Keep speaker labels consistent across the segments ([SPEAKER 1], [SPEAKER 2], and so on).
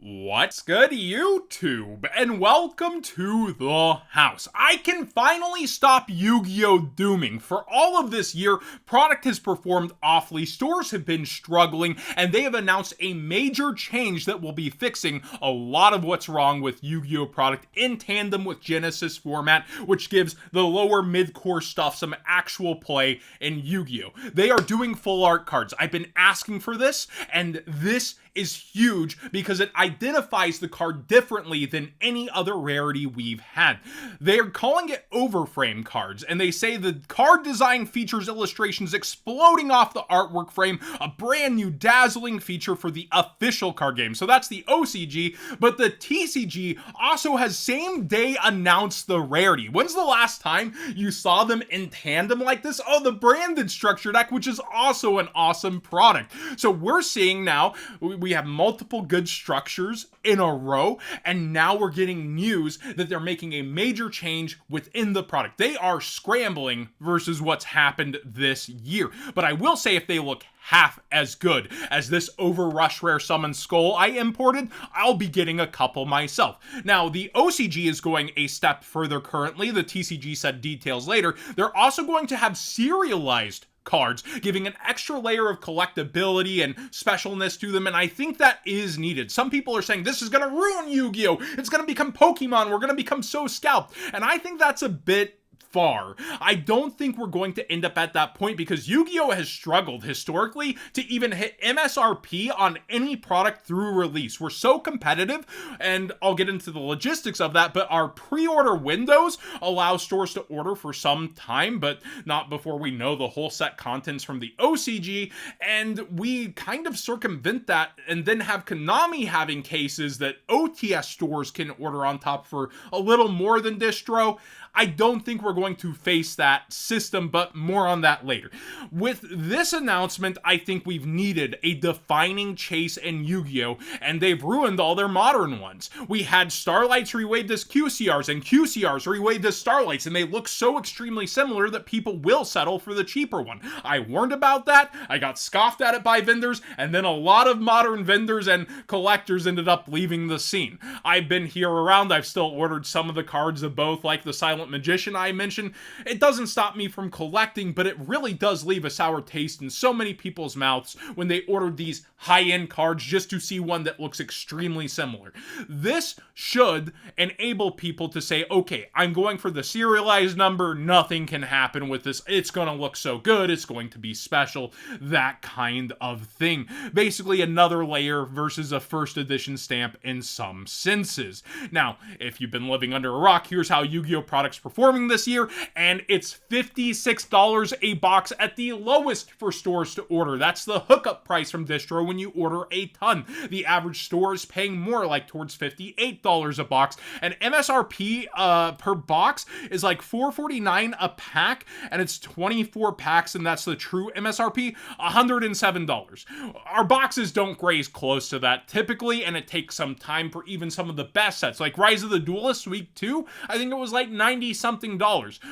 [SPEAKER 1] What's good, YouTube? And welcome to the house. I can finally stop Yu-Gi-Oh! Dooming. For all of this year, product has performed awfully, stores have been struggling, and they have announced a major change that will be fixing a lot of what's wrong with Yu-Gi-Oh! Product in tandem with Genesis format, which gives the lower mid-core stuff some actual play in Yu-Gi-Oh! They are doing full art cards. I've been asking for this, and this is huge because it identifies the card differently than any other rarity we've had. They are calling it overframe cards, and they say the card design features illustrations exploding off the artwork frame, a brand new dazzling feature for the official card game. So that's the OCG, but the TCG also has same day announced the rarity. When's the last time you saw them in tandem like this? Oh, the branded structure deck, which is also an awesome product. So we're seeing now, we have multiple good structures in a row, and now we're getting news that they're making a major change within the product. They are scrambling versus what's happened this year. But I will say, if they look half as good as this Overrush Rare Summon Skull I imported, I'll be getting a couple myself. Now, the OCG is going a step further currently. The TCG said details later. They're also going to have serialized cards, giving an extra layer of collectability and specialness to them, and I think that is needed. Some people are saying this is going to ruin Yu-Gi-Oh! It's going to become Pokemon, we're going to become so scalped, and I think that's a bit far. I don't think we're going to end up at that point because Yu-Gi-Oh! Has struggled historically to even hit MSRP on any product through release. We're so competitive, and I'll get into the logistics of that, but our pre-order windows allow stores to order for some time, but not before we know the whole set contents from the OCG, and we kind of circumvent that and then have Konami having cases that OTS stores can order on top for a little more than distro. I don't think we're going to face that system, but more on that later. With this announcement, I think we've needed a defining chase in Yu-Gi-Oh! And they've ruined all their modern ones. We had Starlights rewaved as QCRs, and QCRs rewaved as Starlights, and they look so extremely similar that people will settle for the cheaper one. I warned about that, I got scoffed at it by vendors, and then a lot of modern vendors and collectors ended up leaving the scene. I've been here around, I've still ordered some of the cards of both, like the Silent Magician I mentioned. It doesn't stop me from collecting, but it really does leave a sour taste in so many people's mouths when they ordered these high-end cards just to see one that looks extremely similar. This should enable people to say, okay, I'm going for the serialized number, nothing can happen with this, it's gonna look so good, it's going to be special, that kind of thing. Basically another layer versus a first edition stamp in some senses. Now, if you've been living under a rock, here's how Yu-Gi-Oh! Products performing this year, and it's $56 a box at the lowest for stores to order. That's the hookup price from distro when you order a ton. The average store is paying more, like towards $58 a box, and MSRP per box is like $4.49 a pack, and it's 24 packs, and that's the true MSRP, $107. Our boxes don't graze close to that typically, and it takes some time for even some of the best sets, like Rise of the Duelists Week 2, I think it was like $90-something.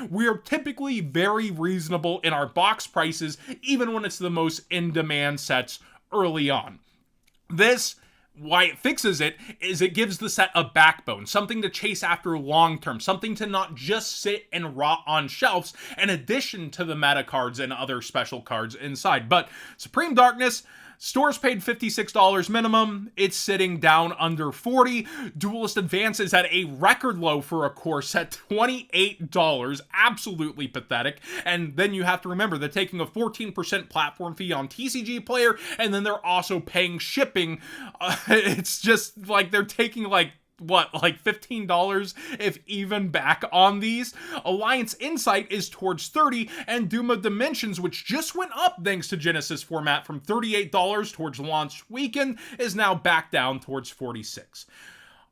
[SPEAKER 1] We are typically very reasonable in our box prices, even when it's the most in-demand sets early on. This, why it fixes it, is it gives the set a backbone, something to chase after long term, something to not just sit and rot on shelves, in addition to the meta cards and other special cards inside. But Supreme Darkness, stores paid $56 minimum. It's sitting down under $40. Duelist Advance is at a record low for a core set, $28. Absolutely pathetic. And then you have to remember they're taking a 14% platform fee on TCG Player, and then they're also paying shipping. It's just like they're taking like $15 if even back on these. Alliance Insight is towards $30, and Doom of Dimensions, which just went up thanks to Genesis format from $38 towards launch weekend, is now back down towards $46.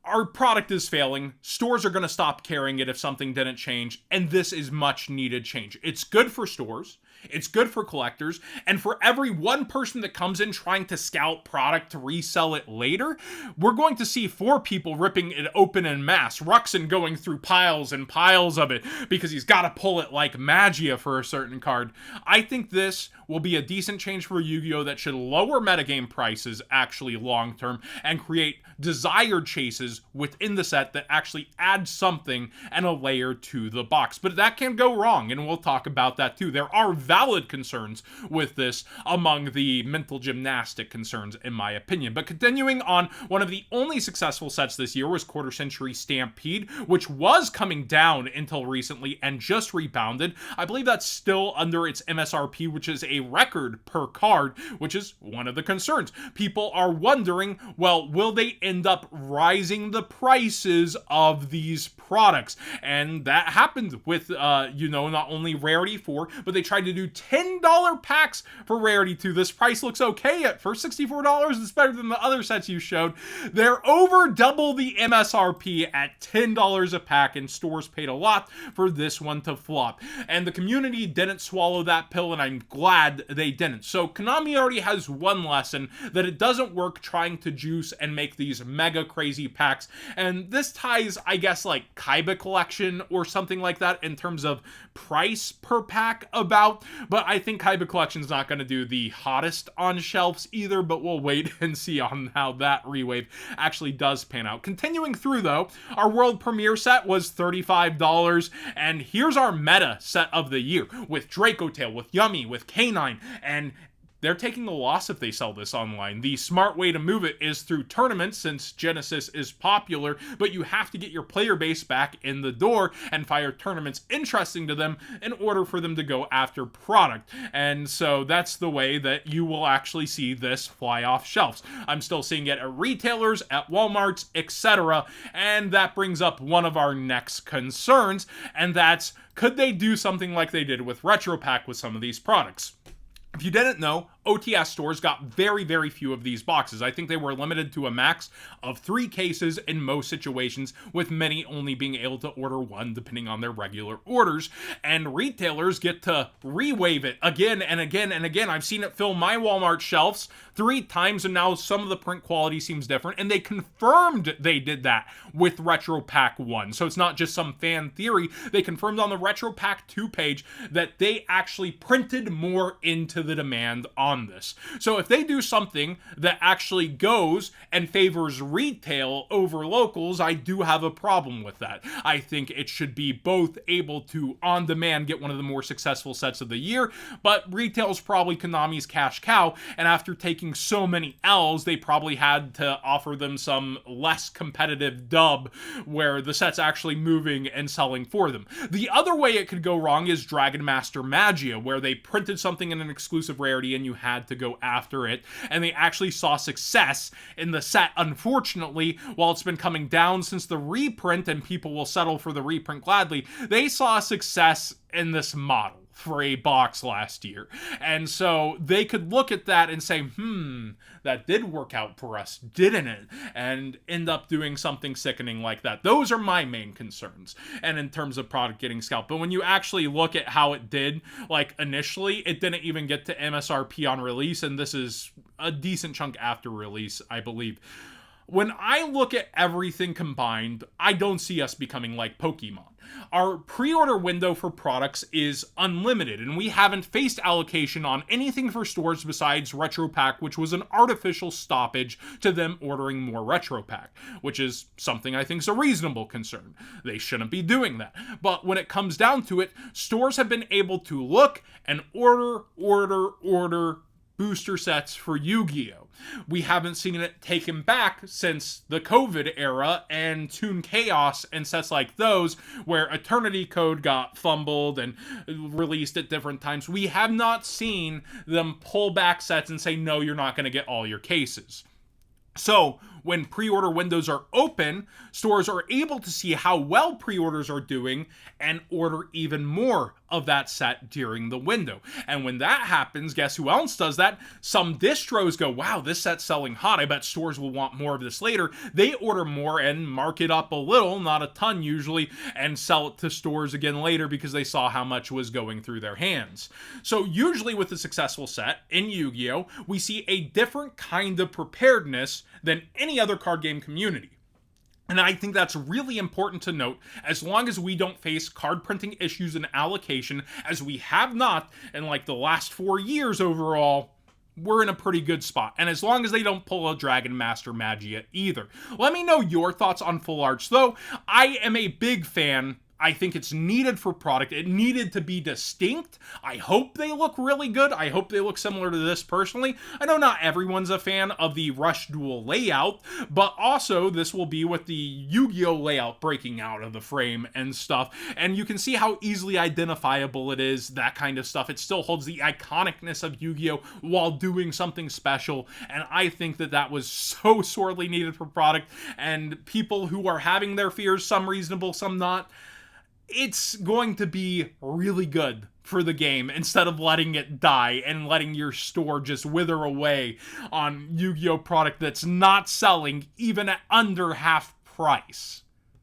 [SPEAKER 1] Our product is failing, stores are going to stop carrying it if something didn't change, and this is much needed change. It's good for stores, It's good for collectors. And for every one person that comes in trying to scout product to resell it later, we're going to see 4 people ripping it open en masse. Ruxin going through piles and piles of it because he's got to pull it like magia for a certain card. I think this will be a decent change for Yu-Gi-Oh! That should lower metagame prices actually long term and create desired chases within the set that actually add something and a layer to the box. But that can go wrong, and we'll talk about that too. There are valid concerns with this among the mental gymnastic concerns, in my opinion. But continuing on, one of the only successful sets this year was Quarter Century Stampede, which was coming down until recently and just rebounded. I believe that's still under its MSRP, which is a record per card, which is one of the concerns. People are wondering, well, will they end up rising the prices of these products? And that happened with, not only Rarity 4, but they tried to do $10 packs for Rarity 2. This price looks okay at for $64. It's better than the other sets you showed. They're over double the MSRP at $10 a pack, and stores paid a lot for this one to flop. And the community didn't swallow that pill, and I'm glad they didn't. So Konami already has one lesson, that it doesn't work trying to juice and make these mega crazy packs. And this ties, I guess, like Kaiba Collection or something like that in terms of price per pack about. But I think Kaiba Collection's not going to do the hottest on shelves either, but we'll wait and see on how that rewave actually does pan out. Continuing through though, our world premiere set was $35, and here's our meta set of the year with Draco Tail, with Yummy, with K9, and they're taking a loss if they sell this online. The smart way to move it is through tournaments, since Genesis is popular, but you have to get your player base back in the door and fire tournaments interesting to them in order for them to go after product. And so that's the way that you will actually see this fly off shelves. I'm still seeing it at retailers, at Walmarts, etc. And that brings up one of our next concerns, and that's, could they do something like they did with Retro Pack with some of these products? If you didn't know, OTS stores got very, very few of these boxes. I think they were limited to a max of 3 cases in most situations, with many only being able to order 1 depending on their regular orders. And retailers get to re-wave it again and again and again. I've seen it fill my Walmart shelves 3 times, and now some of the print quality seems different. And they confirmed they did that with Retro Pack 1. So it's not just some fan theory. They confirmed on the Retro Pack 2 page that they actually printed more into the demand on this. So if they do something that actually goes and favors retail over locals, I do have a problem with that. I think it should be both able to on demand get one of the more successful sets of the year, but retail's probably Konami's cash cow, and after taking so many L's, they probably had to offer them some less competitive dub where the set's actually moving and selling for them. The other way it could go wrong is Dragon Master Magia, where they printed something in an exclusive rarity and you had to go after it, and they actually saw success in the set. Unfortunately, while it's been coming down since the reprint and people will settle for the reprint gladly, they saw success in this model for a box last year. And so they could look at that and say, that did work out for us, didn't it? And end up doing something sickening like that. Those are my main concerns. And in terms of product getting scalped. But when you actually look at how it did, like initially, it didn't even get to MSRP on release, and this is a decent chunk after release, I believe. When I look at everything combined, I don't see us becoming like Pokemon. Our pre-order window for products is unlimited, and we haven't faced allocation on anything for stores besides Retro Pack, which was an artificial stoppage to them ordering more Retro Pack, which is something I think is a reasonable concern. They shouldn't be doing that. But when it comes down to it, stores have been able to look and order booster sets for Yu-Gi-Oh! We haven't seen it taken back since the COVID era and Toon Chaos and sets like those where Eternity Code got fumbled and released at different times. We have not seen them pull back sets and say, no, you're not going to get all your cases. So when pre-order windows are open, stores are able to see how well pre-orders are doing and order even more of that set during the window. And when that happens, guess who else does that? Some distros go, wow, this set's selling hot. I bet stores will want more of this later. They order more and mark it up a little, not a ton usually, and sell it to stores again later because they saw how much was going through their hands. So usually with a successful set in Yu-Gi-Oh, we see a different kind of preparedness than any other card game community. And I think that's really important to note, as long as we don't face card printing issues and allocation, as we have not in like the last 4 years overall, we're in a pretty good spot. And as long as they don't pull a Dragon Master Magia either. Let me know your thoughts on full arts though. I am a big fan. I think it's needed for product. It needed to be distinct. I hope they look really good. I hope they look similar to this personally. I know not everyone's a fan of the Rush Duel layout, but also this will be with the Yu-Gi-Oh layout breaking out of the frame and stuff. And you can see how easily identifiable it is, that kind of stuff. It still holds the iconicness of Yu-Gi-Oh while doing something special. And I think that that was so sorely needed for product. And people who are having their fears, some reasonable, some not, it's going to be really good for the game instead of letting it die and letting your store just wither away on Yu-Gi-Oh product that's not selling even at under half price.